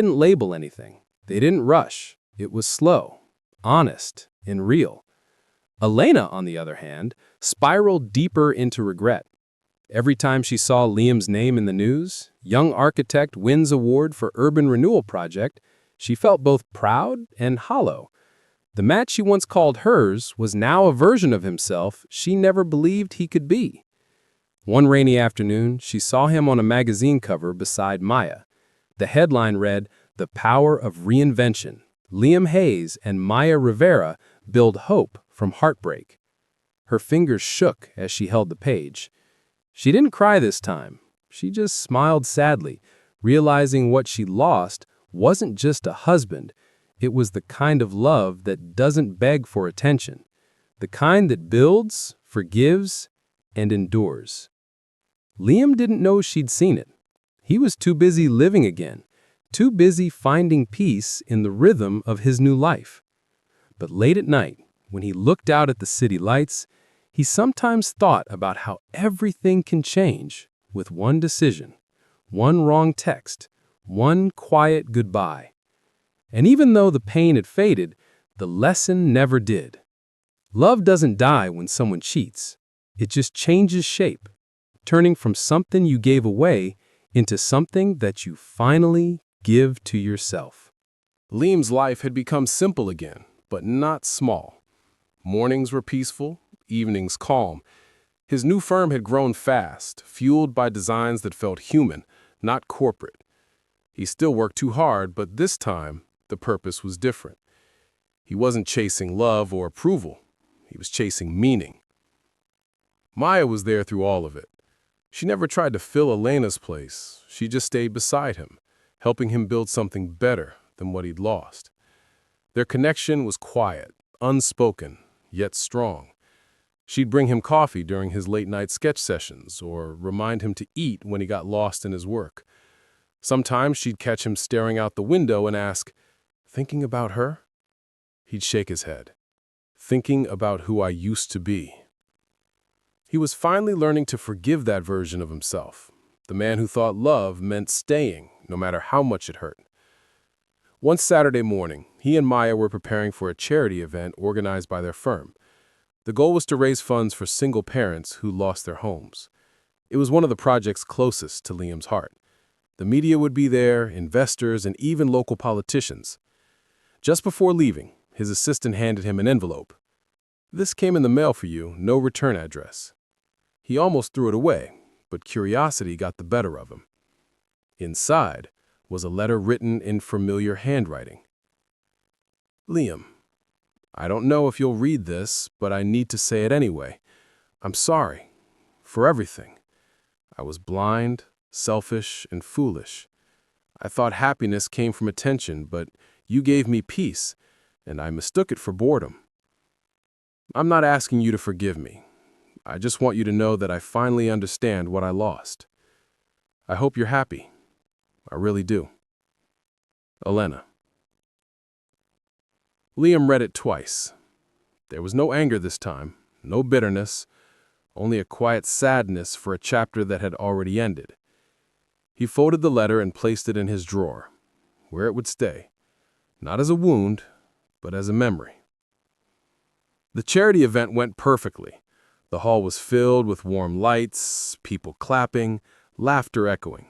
didn't label anything. They didn't rush. It was slow, honest, and real. Elena, on the other hand, spiraled deeper into regret. Every time she saw Liam's name in the news, Young Architect wins award for Urban Renewal Project, she felt both proud and hollow. The match she once called hers was now a version of himself she never believed he could be. One rainy afternoon, she saw him on a magazine cover beside Maya. The headline read, "The Power of Reinvention. Liam Hayes and Maya Rivera build hope from heartbreak." Her fingers shook as she held the page. She didn't cry this time. She just smiled sadly, realizing what she lost wasn't just a husband. It was the kind of love that doesn't beg for attention, the kind that builds, forgives, and endures. Liam didn't know she'd seen it. He was too busy living again, too busy finding peace in the rhythm of his new life. But late at night, when he looked out at the city lights, he sometimes thought about how everything can change with one decision, one wrong text, one quiet goodbye. And even though the pain had faded, the lesson never did. Love doesn't die when someone cheats. It just changes shape, turning from something you gave away into something that you finally give to yourself. Liam's life had become simple again, but not small. Mornings were peaceful, evenings calm. His new firm had grown fast, fueled by designs that felt human, not corporate. He still worked too hard, but this time, the purpose was different. He wasn't chasing love or approval. He was chasing meaning. Maya was there through all of it. She never tried to fill Elena's place. She just stayed beside him, helping him build something better than what he'd lost. Their connection was quiet, unspoken, yet strong. She'd bring him coffee during his late-night sketch sessions or remind him to eat when he got lost in his work. Sometimes she'd catch him staring out the window and ask, "Thinking about her?" He'd shake his head. "Thinking about who I used to be." He was finally learning to forgive that version of himself, the man who thought love meant staying, no matter how much it hurt. One Saturday morning, he and Maya were preparing for a charity event organized by their firm. The goal was to raise funds for single parents who lost their homes. It was one of the projects closest to Liam's heart. The media would be there, investors, and even local politicians. Just before leaving, his assistant handed him an envelope. "This came in the mail for you, no return address." He almost threw it away, but curiosity got the better of him. Inside was a letter written in familiar handwriting. "Liam, I don't know if you'll read this, but I need to say it anyway. I'm sorry for everything. I was blind, selfish, and foolish. I thought happiness came from attention, but you gave me peace, and I mistook it for boredom. I'm not asking you to forgive me. I just want you to know that I finally understand what I lost. I hope you're happy. I really do. Elena." Liam read it twice. There was no anger this time, no bitterness, only a quiet sadness for a chapter that had already ended. He folded the letter and placed it in his drawer, where it would stay, not as a wound, but as a memory. The charity event went perfectly. The hall was filled with warm lights, people clapping, laughter echoing.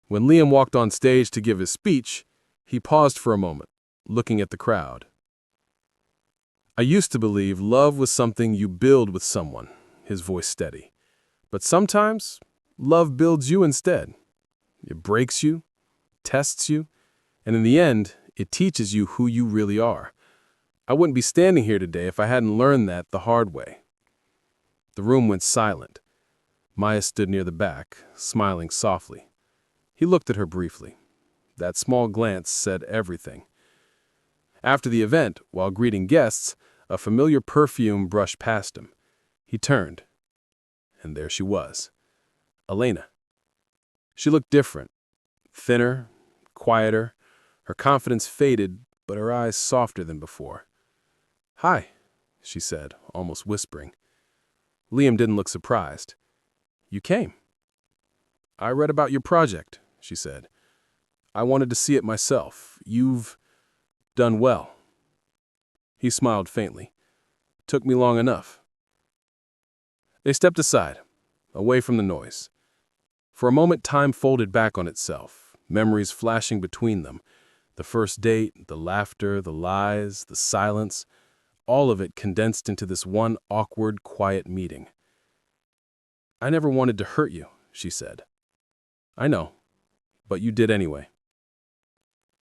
When Liam walked on stage to give his speech, he paused for a moment, looking at the crowd. "I used to believe love was something you build with someone," his voice steady. "But sometimes, love builds you instead. It breaks you, tests you, and in the end, it teaches you who you really are. I wouldn't be standing here today if I hadn't learned that the hard way." The room went silent. Maya stood near the back, smiling softly. He looked at her briefly. That small glance said everything. After the event, while greeting guests, a familiar perfume brushed past him. He turned, and there she was, Elena. She looked different, thinner, quieter. Her confidence faded, but her eyes softer than before. "Hi," she said, almost whispering. Liam didn't look surprised. "You came." "I read about your project," she said. I wanted to see it myself. You've done well." He smiled faintly. "Took me long enough." They stepped aside, away from the noise. For a moment, time folded back on itself, memories flashing between them. The first date, the laughter, the lies, the silence, all of it condensed into this one awkward, quiet meeting. "I never wanted to hurt you," she said. "I know, but you did anyway."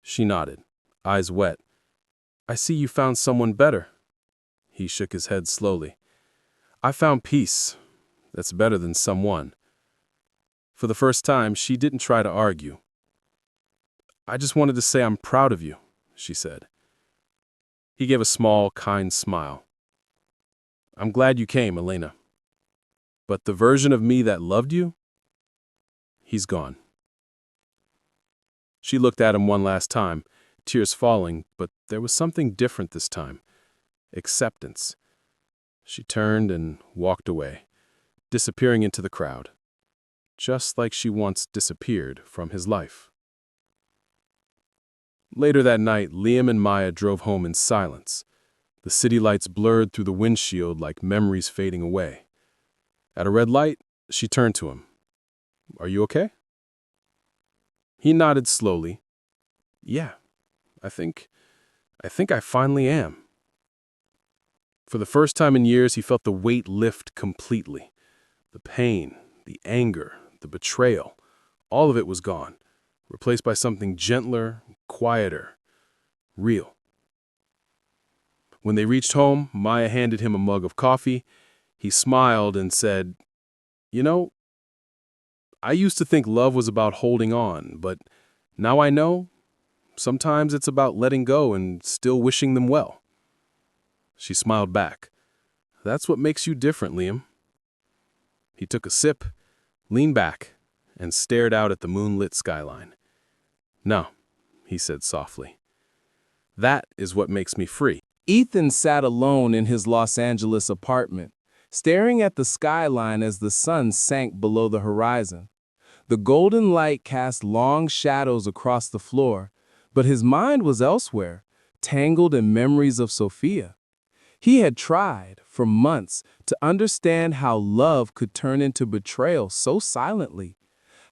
She nodded, eyes wet. "I see you found someone better." He shook his head slowly. "I found peace. That's better than someone." For the first time, she didn't try to argue. "I just wanted to say I'm proud of you," she said. He gave a small, kind smile. "I'm glad you came, Elena. But the version of me that loved you, he's gone." She looked at him one last time, tears falling, but there was something different this time. Acceptance. She turned and walked away, disappearing into the crowd, just like she once disappeared from his life. Later that night, Liam and Maya drove home in silence. The city lights blurred through the windshield like memories fading away. At a red light, she turned to him. "Are you okay?" He nodded slowly. "Yeah, I think I finally am." For the first time in years, he felt the weight lift completely. The pain, the anger, the betrayal, all of it was gone, replaced by something gentler, quieter, real. When they reached home, Maya handed him a mug of coffee. He smiled and said, "You know, I used to think love was about holding on, but now I know sometimes it's about letting go and still wishing them well." She smiled back. "That's what makes you different, Liam." He took a sip, leaned back, and stared out at the moonlit skyline. "No," he said softly. "That is what makes me free." Ethan sat alone in his Los Angeles apartment, staring at the skyline as the sun sank below the horizon. The golden light cast long shadows across the floor, but his mind was elsewhere, tangled in memories of Sophia. He had tried, for months, to understand how love could turn into betrayal so silently,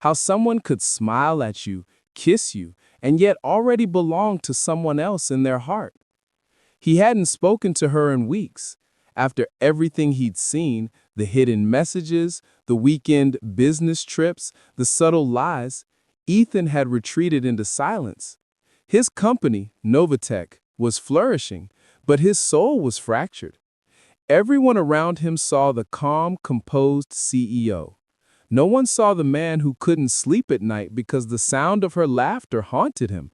how someone could smile at you, kiss you, and yet already belong to someone else in their heart. He hadn't spoken to her in weeks. After everything he'd seen, the hidden messages, the weekend business trips, the subtle lies, Ethan had retreated into silence. His company, Novatech, was flourishing, but his soul was fractured. Everyone around him saw the calm, composed CEO. No one saw the man who couldn't sleep at night because the sound of her laughter haunted him.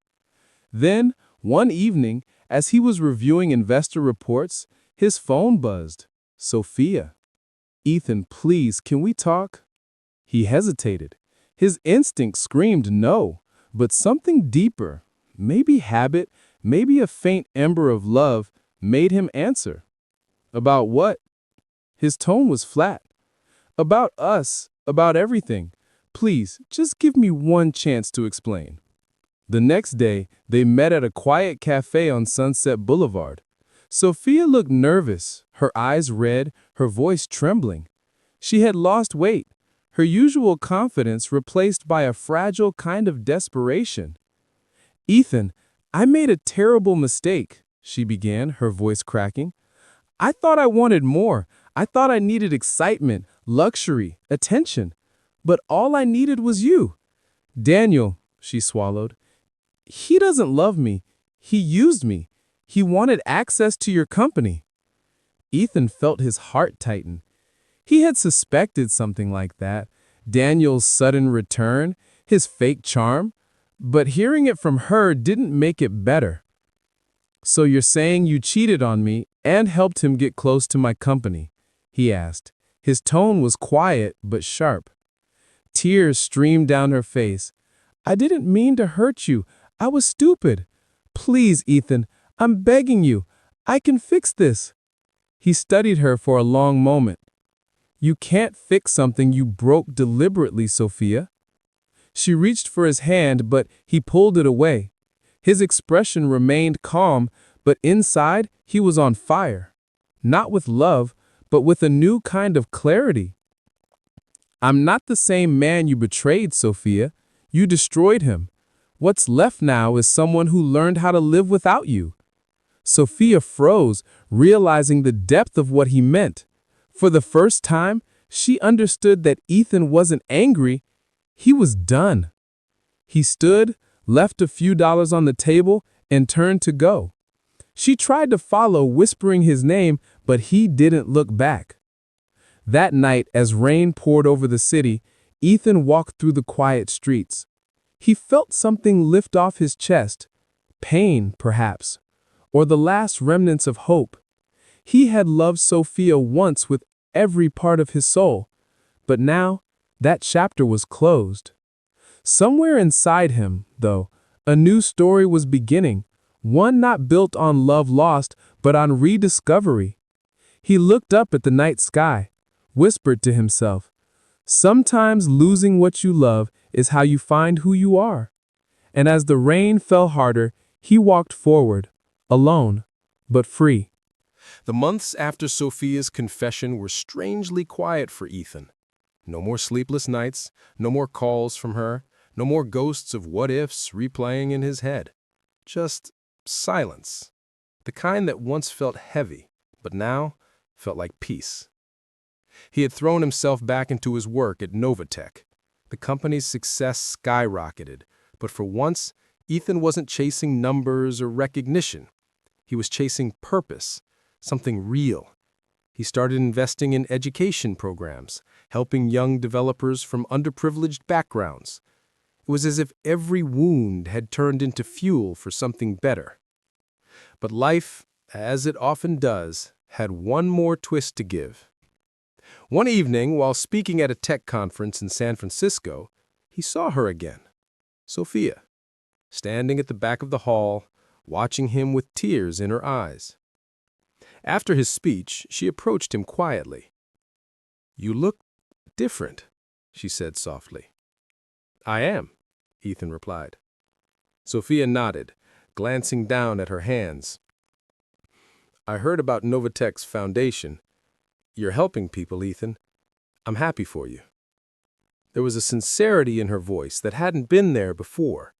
Then, one evening, as he was reviewing investor reports, his phone buzzed. "Sophia." "Ethan, please, can we talk?" He hesitated. His instinct screamed no, but something deeper, maybe habit, maybe a faint ember of love, made him answer. "About what?" His tone was flat. "About us, about everything. Please, just give me one chance to explain." The next day, they met at a quiet cafe on Sunset Boulevard. Sophia looked nervous, her eyes red, her voice trembling. She had lost weight, her usual confidence replaced by a fragile kind of desperation. "Ethan, I made a terrible mistake," she began, her voice cracking. "I thought I wanted more. I thought I needed excitement, luxury, attention. But all I needed was you." "Daniel," she swallowed, "he doesn't love me. He used me. He wanted access to your company." Ethan felt his heart tighten. He had suspected something like that. Daniel's sudden return, his fake charm. But hearing it from her didn't make it better. "So you're saying you cheated on me and helped him get close to my company?" he asked. His tone was quiet but sharp. Tears streamed down her face. "I didn't mean to hurt you. I was stupid. Please, Ethan, I'm begging you. I can fix this." He studied her for a long moment. "You can't fix something you broke deliberately, Sophia." She reached for his hand, but he pulled it away. His expression remained calm, but inside he was on fire. Not with love, but with a new kind of clarity. I'm not the same man you betrayed, Sophia. You destroyed him. What's left now is someone who learned how to live without you. Sophia froze, realizing the depth of what he meant. For the first time, she understood that Ethan wasn't angry, he was done. He stood, left a few dollars on the table, and turned to go. She tried to follow, whispering his name, but he didn't look back. That night, as rain poured over the city, Ethan walked through the quiet streets. He felt something lift off his chest, pain, perhaps, or the last remnants of hope. He had loved Sophia once with every part of his soul, but now that chapter was closed. Somewhere inside him, though, a new story was beginning, one not built on love lost, but on rediscovery. He looked up at the night sky, whispered to himself, "Sometimes losing what you love is how you find who you are." And as the rain fell harder, he walked forward, alone, but free. The months after Sophia's confession were strangely quiet for Ethan. No more sleepless nights, no more calls from her, no more ghosts of what-ifs replaying in his head. Just silence. The kind that once felt heavy, but now felt like peace. He had thrown himself back into his work at Novatech. The company's success skyrocketed, but for once, Ethan wasn't chasing numbers or recognition. He was chasing purpose, something real. He started investing in education programs, helping young developers from underprivileged backgrounds. It was as if every wound had turned into fuel for something better. But life, as it often does, had one more twist to give. One evening, while speaking at a tech conference in San Francisco, he saw her again, Sophia, standing at the back of the hall, watching him with tears in her eyes. After his speech, she approached him quietly. "You look different," she said softly. "I am," Ethan replied. Sophia nodded, glancing down at her hands. "I heard about Novatech's foundation. You're helping people, Ethan. I'm happy for you." There was a sincerity in her voice that hadn't been there before.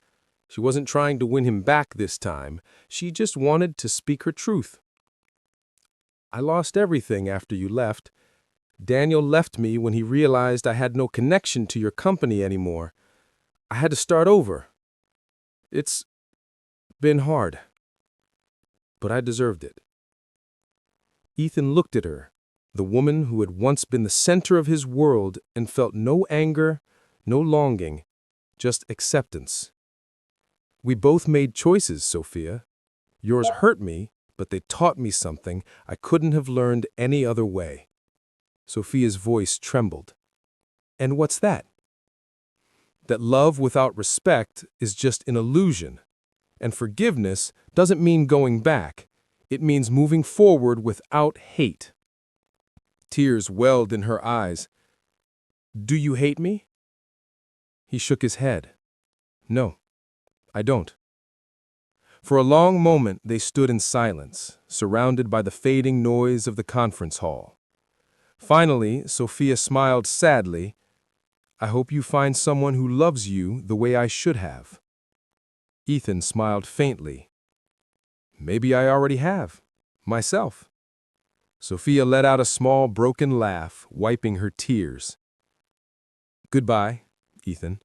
She wasn't trying to win him back this time. She just wanted to speak her truth. "I lost everything after you left. Daniel left me when he realized I had no connection to your company anymore. I had to start over. It's been hard, but I deserved it." Ethan looked at her, the woman who had once been the center of his world, and felt no anger, no longing, just acceptance. "We both made choices, Sophia. Yours hurt me, but they taught me something I couldn't have learned any other way." Sophia's voice trembled. "And what's that?" "That love without respect is just an illusion, and forgiveness doesn't mean going back. It means moving forward without hate." Tears welled in her eyes. "Do you hate me?" He shook his head. "No, I don't." For a long moment they stood in silence, surrounded by the fading noise of the conference hall. Finally, Sophia smiled sadly. "I hope you find someone who loves you the way I should have." Ethan smiled faintly. "Maybe I already have, myself." Sophia let out a small, broken laugh, wiping her tears. "Goodbye, Ethan."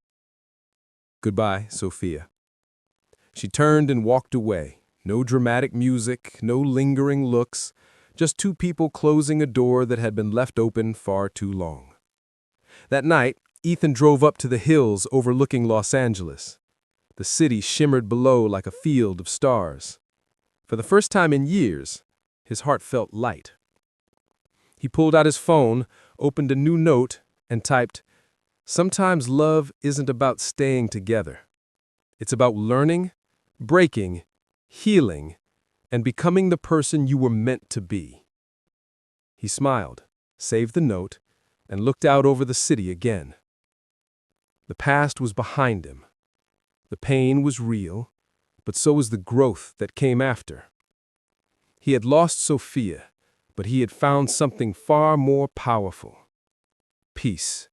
"Goodbye, Sophia." She turned and walked away. No dramatic music, no lingering looks, just two people closing a door that had been left open far too long. That night, Ethan drove up to the hills overlooking Los Angeles. The city shimmered below like a field of stars. For the first time in years, his heart felt light. He pulled out his phone, opened a new note, and typed, "Sometimes love isn't about staying together. It's about learning, breaking, healing, and becoming the person you were meant to be." He smiled, saved the note, and looked out over the city again. The past was behind him. The pain was real, but so was the growth that came after. He had lost Sophia, but he had found something far more powerful: peace.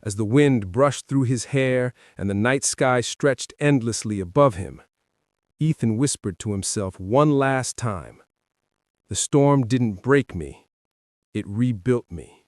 As the wind brushed through his hair and the night sky stretched endlessly above him, Ethan whispered to himself one last time, "The storm didn't break me, it rebuilt me."